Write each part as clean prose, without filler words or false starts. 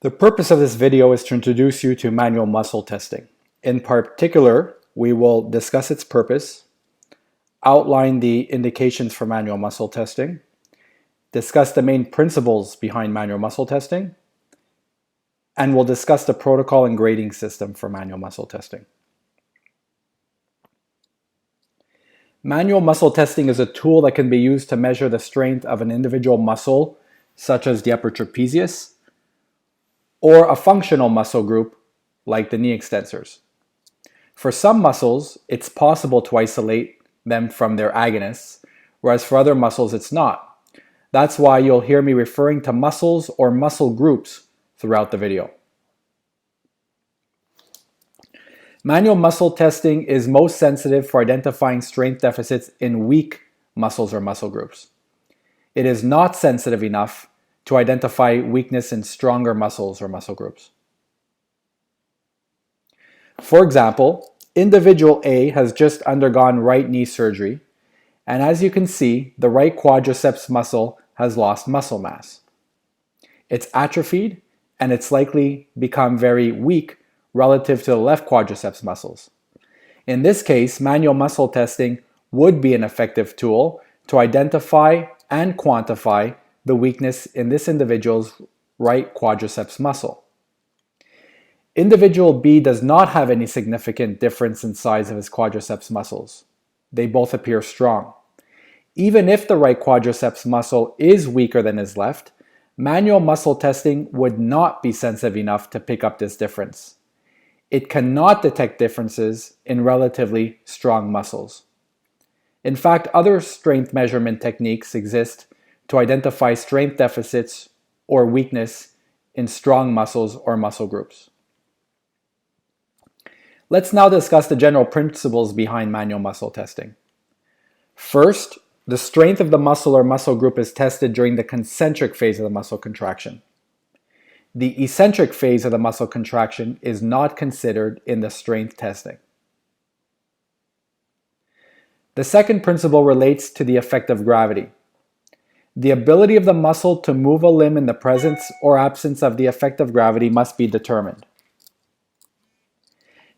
The purpose of this video is to introduce you to manual muscle testing. In particular, we will discuss its purpose, outline the indications for manual muscle testing, discuss the main principles behind manual muscle testing, and we'll discuss the protocol and grading system for manual muscle testing. Manual muscle testing is a tool that can be used to measure the strength of an individual muscle, such as the upper trapezius, or a functional muscle group like the knee extensors. For some muscles, it's possible to isolate them from their agonists, whereas for other muscles it's not. That's why you'll hear me referring to muscles or muscle groups throughout the video. Manual muscle testing is most sensitive for identifying strength deficits in weak muscles or muscle groups. It is not sensitive enough to identify weakness in stronger muscles or muscle groups. For example, individual A has just undergone right knee surgery, and as you can see, the right quadriceps muscle has lost muscle mass. It's atrophied, and it's likely become very weak relative to the left quadriceps muscles. In this case, manual muscle testing would be an effective tool to identify and quantify the weakness in this individual's right quadriceps muscle. Individual B does not have any significant difference in size of his quadriceps muscles. They both appear strong. Even if the right quadriceps muscle is weaker than his left, manual muscle testing would not be sensitive enough to pick up this difference. It cannot detect differences in relatively strong muscles. In fact, other strength measurement techniques exist to identify strength deficits or weakness in strong muscles or muscle groups. Let's now discuss the general principles behind manual muscle testing. First, the strength of the muscle or muscle group is tested during the concentric phase of the muscle contraction. The eccentric phase of the muscle contraction is not considered in the strength testing. The second principle relates to the effect of gravity. The ability of the muscle to move a limb in the presence or absence of the effect of gravity must be determined.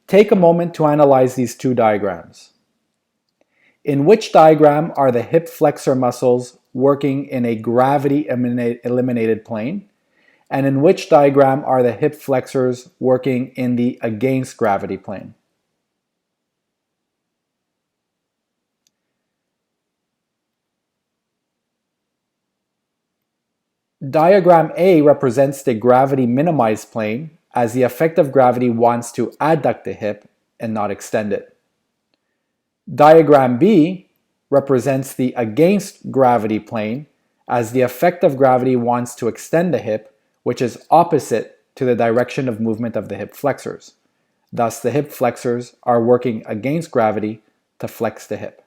Take a moment to analyze these two diagrams. In which diagram are the hip flexor muscles working in a gravity-eliminated plane? And in which diagram are the hip flexors working in the against gravity plane? Diagram A represents the gravity minimized plane, as the effect of gravity wants to adduct the hip and not extend it. Diagram B represents the against gravity plane, as the effect of gravity wants to extend the hip, which is opposite to the direction of movement of the hip flexors. Thus, the hip flexors are working against gravity to flex the hip.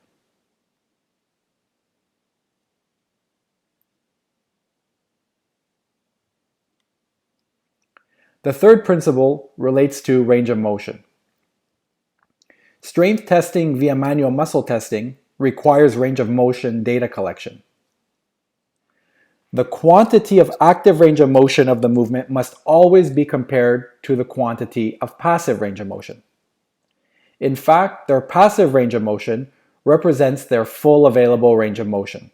The third principle relates to range of motion. Strength testing via manual muscle testing requires range of motion data collection. The quantity of active range of motion of the movement must always be compared to the quantity of passive range of motion. In fact, their passive range of motion represents their full available range of motion.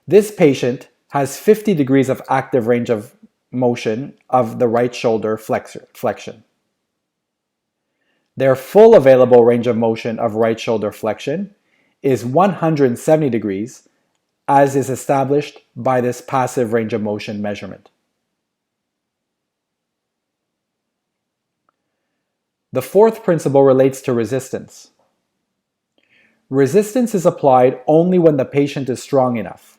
This patient has 50 degrees of active range of motion of the right shoulder flexion. Their full available range of motion of right shoulder flexion is 170 degrees, as is established by this passive range of motion measurement. The fourth principle relates to resistance. Resistance is applied only when the patient is strong enough.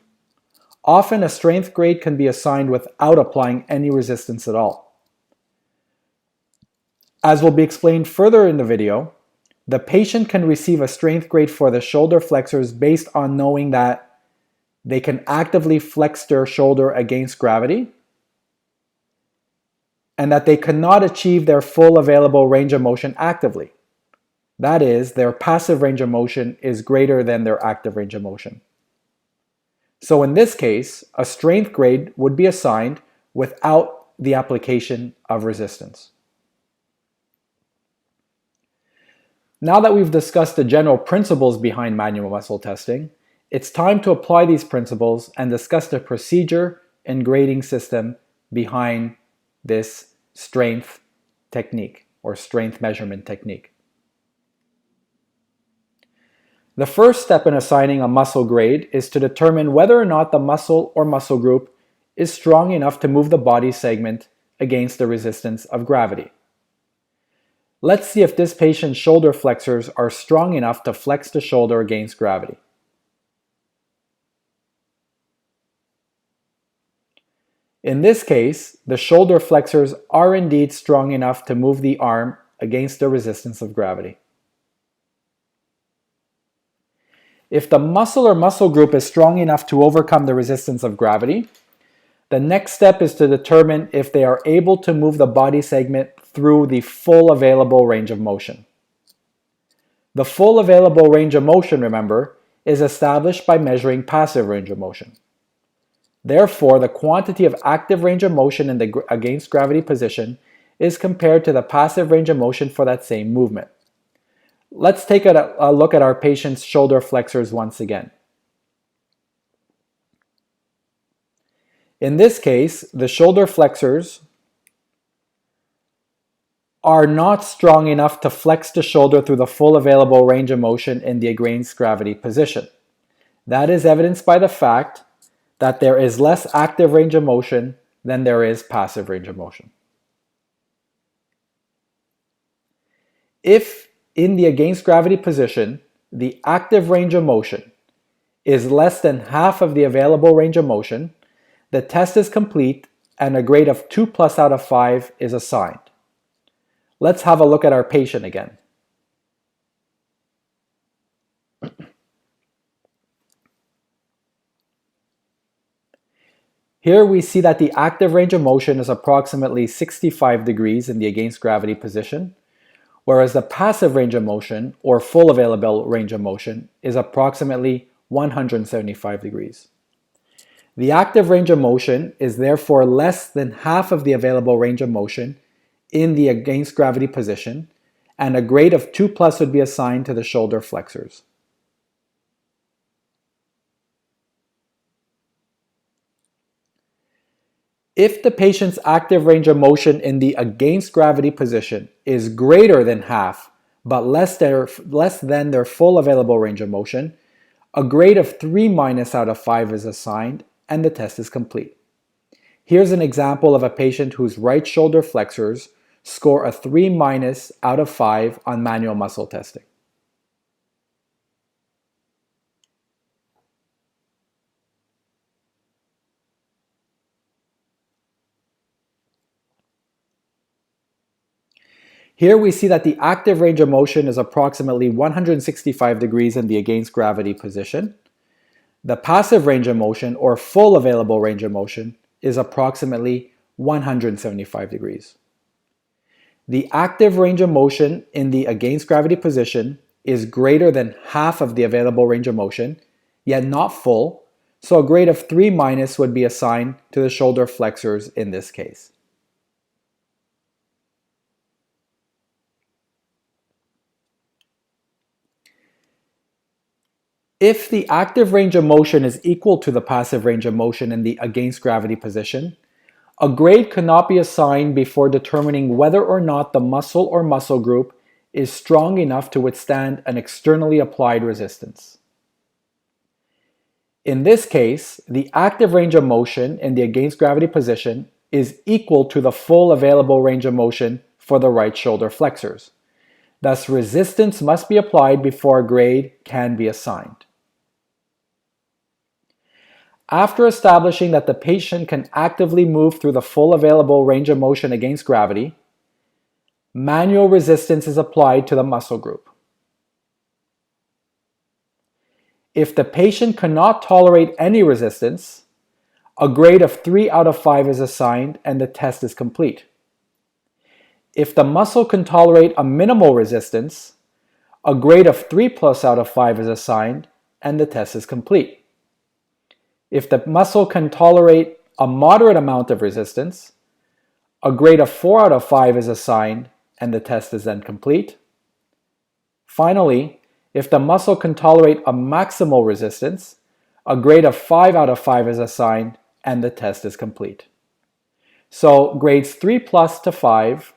Often a strength grade can be assigned without applying any resistance at all. As will be explained further in the video, the patient can receive a strength grade for the shoulder flexors based on knowing that they can actively flex their shoulder against gravity, and that they cannot achieve their full available range of motion actively. That is, their passive range of motion is greater than their active range of motion. So in this case, a strength grade would be assigned without the application of resistance. Now that we've discussed the general principles behind manual muscle testing, it's time to apply these principles and discuss the procedure and grading system behind this strength technique or strength measurement technique. The first step in assigning a muscle grade is to determine whether or not the muscle or muscle group is strong enough to move the body segment against the resistance of gravity. Let's see if this patient's shoulder flexors are strong enough to flex the shoulder against gravity. In this case, the shoulder flexors are indeed strong enough to move the arm against the resistance of gravity. If the muscle or muscle group is strong enough to overcome the resistance of gravity, the next step is to determine if they are able to move the body segment through the full available range of motion. The full available range of motion, remember, is established by measuring passive range of motion. Therefore, the quantity of active range of motion in the against gravity position is compared to the passive range of motion for that same movement. Let's take a look at our patient's shoulder flexors once again. In this case, the shoulder flexors are not strong enough to flex the shoulder through the full available range of motion in the against gravity position. That is evidenced by the fact that there is less active range of motion than there is passive range of motion. If in the against gravity position, the active range of motion is less than half of the available range of motion, the test is complete and a grade of 2+ out of 5 is assigned. Let's have a look at our patient again. Here we see that the active range of motion is approximately 65 degrees in the against gravity position, whereas the passive range of motion, or full available range of motion, is approximately 175 degrees. The active range of motion is therefore less than half of the available range of motion in the against gravity position, and a grade of 2+ would be assigned to the shoulder flexors. If the patient's active range of motion in the against gravity position is greater than half, but less than their full available range of motion, a grade of 3- out of 5 is assigned and the test is complete. Here's an example of a patient whose right shoulder flexors score a 3- out of 5 on manual muscle testing. Here we see that the active range of motion is approximately 165 degrees in the against gravity position. The passive range of motion, or full available range of motion, is approximately 175 degrees. The active range of motion in the against gravity position is greater than half of the available range of motion, yet not full, so a grade of 3- would be assigned to the shoulder flexors in this case. If the active range of motion is equal to the passive range of motion in the against gravity position, a grade cannot be assigned before determining whether or not the muscle or muscle group is strong enough to withstand an externally applied resistance. In this case, the active range of motion in the against gravity position is equal to the full available range of motion for the right shoulder flexors. Thus, resistance must be applied before a grade can be assigned. After establishing that the patient can actively move through the full available range of motion against gravity, manual resistance is applied to the muscle group. If the patient cannot tolerate any resistance, a grade of 3 out of 5 is assigned and the test is complete. If the muscle can tolerate a minimal resistance, a grade of 3+ out of 5 is assigned and the test is complete. If the muscle can tolerate a moderate amount of resistance, a grade of 4 out of 5 is assigned and the test is then complete. Finally, if the muscle can tolerate a maximal resistance, a grade of 5 out of 5 is assigned and the test is complete. So grades 3 plus to 5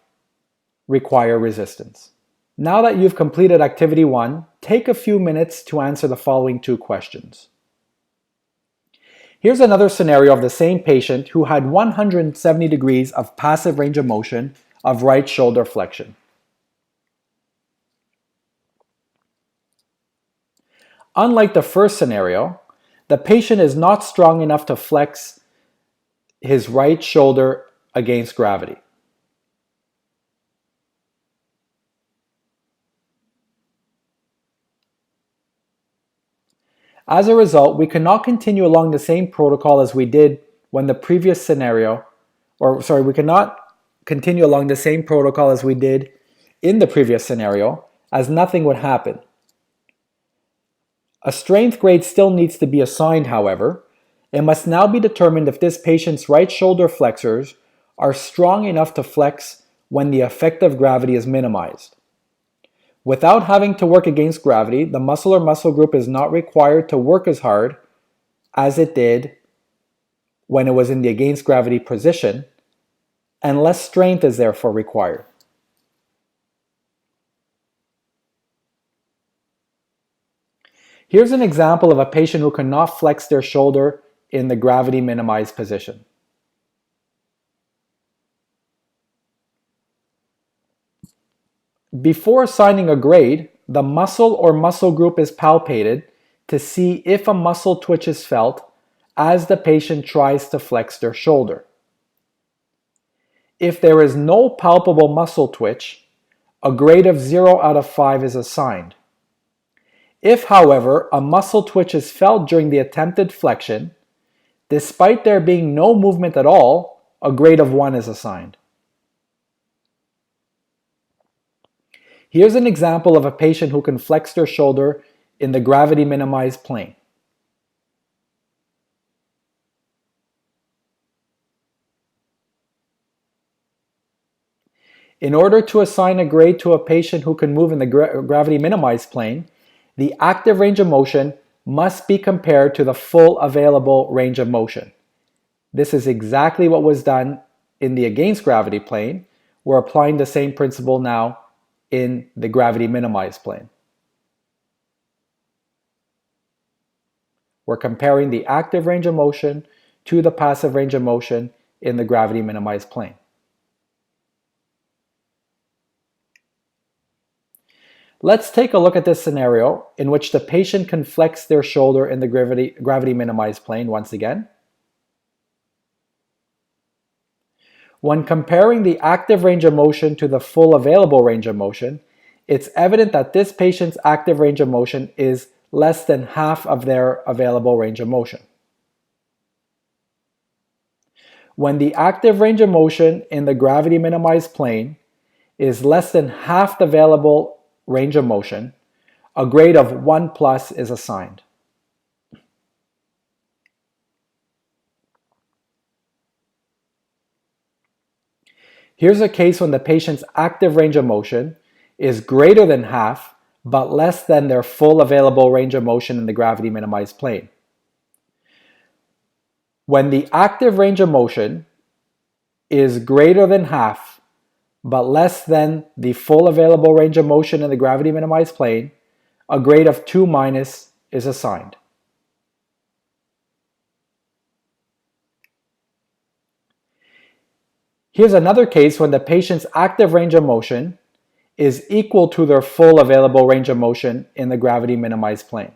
require resistance. Now that you've completed activity 1, take a few minutes to answer the following 2 questions. Here's another scenario of the same patient who had 170 degrees of passive range of motion of right shoulder flexion. Unlike the first scenario, the patient is not strong enough to flex his right shoulder against gravity. As a result, we cannot continue along the same protocol as we did when the previous scenario, we cannot continue along the same protocol as we did in the previous scenario, as nothing would happen. A strength grade still needs to be assigned, however. It must now be determined if this patient's right shoulder flexors are strong enough to flex when the effect of gravity is minimized. Without having to work against gravity, the muscle or muscle group is not required to work as hard as it did when it was in the against gravity position, and less strength is therefore required. Here's an example of a patient who cannot flex their shoulder in the gravity minimized position. Before assigning a grade, the muscle or muscle group is palpated to see if a muscle twitch is felt as the patient tries to flex their shoulder. If there is no palpable muscle twitch, a grade of 0 out of 5 is assigned. If, however, a muscle twitch is felt during the attempted flexion, despite there being no movement at all, a grade of 1 is assigned. Here's an example of a patient who can flex their shoulder in the gravity minimized plane. In order to assign a grade to a patient who can move in the gravity minimized plane, the active range of motion must be compared to the full available range of motion. This is exactly what was done in the against gravity plane. We're applying the same principle now in the gravity minimized plane. We're comparing the active range of motion to the passive range of motion in the gravity minimized plane. Let's take a look at this scenario in which the patient can flex their shoulder in the gravity minimized plane once again. When comparing the active range of motion to the full available range of motion, it's evident that this patient's active range of motion is less than half of their available range of motion. When the active range of motion in the gravity minimized plane is less than half the available range of motion, a grade of 1 plus is assigned. Here's a case when the patient's active range of motion is greater than half, but less than their full available range of motion in the gravity minimized plane. When the active range of motion is greater than half, but less than the full available range of motion in the gravity minimized plane, a grade of 2 minus is assigned. Here's another case when the patient's active range of motion is equal to their full available range of motion in the gravity minimized plane.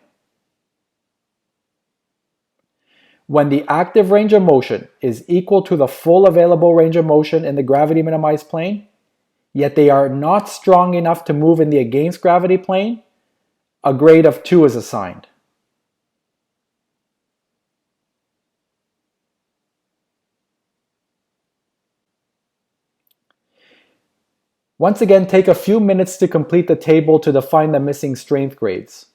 When the active range of motion is equal to the full available range of motion in the gravity minimized plane, yet they are not strong enough to move in the against gravity plane, a grade of 2 is assigned. Once again, take a few minutes to complete the table to define the missing strength grades.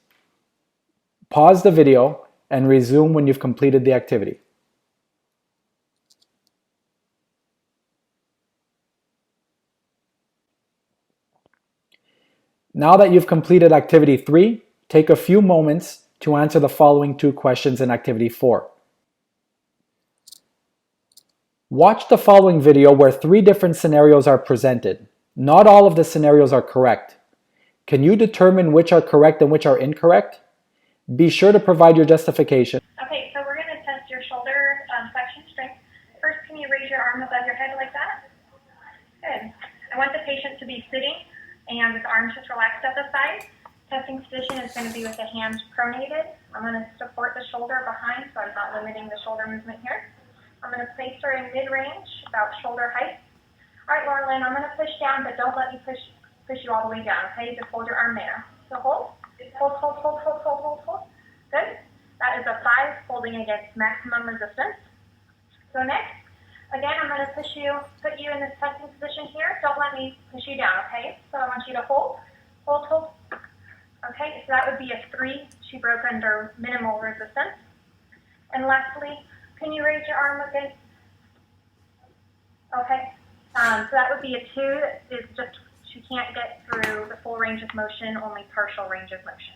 Pause the video and resume when you've completed the activity. Now that you've completed activity 3, take a few moments to answer the following 2 questions in activity 4. Watch the following video where 3 different scenarios are presented. Not all of the scenarios are correct. Can you determine which are correct and which are incorrect? Be sure to provide your justification. Okay, so we're going to test your shoulder flexion strength. First, can you raise your arm above your head like that? Good. I want the patient to be sitting and with arms just relaxed at the side. Testing position is going to be with the hands pronated. I'm going to support the shoulder behind so I'm not limiting the shoulder movement here. I'm going to place her in mid-range, about shoulder height. All right, Laura Lynn, I'm going to push down, but don't let me push you all the way down, okay? Just hold your arm there. So hold. Hold, hold, hold, hold, hold, hold, hold. Good. That is a 5, holding against maximum resistance. So next, again, I'm going to put you in this testing position here. Don't let me push you down, okay? So I want you to hold, hold, hold. Okay, so that would be a 3. She broke under minimal resistance. And lastly, can you raise your arm again? Okay, so that would be a 2. Is just she can't get through the full range of motion, only partial range of motion.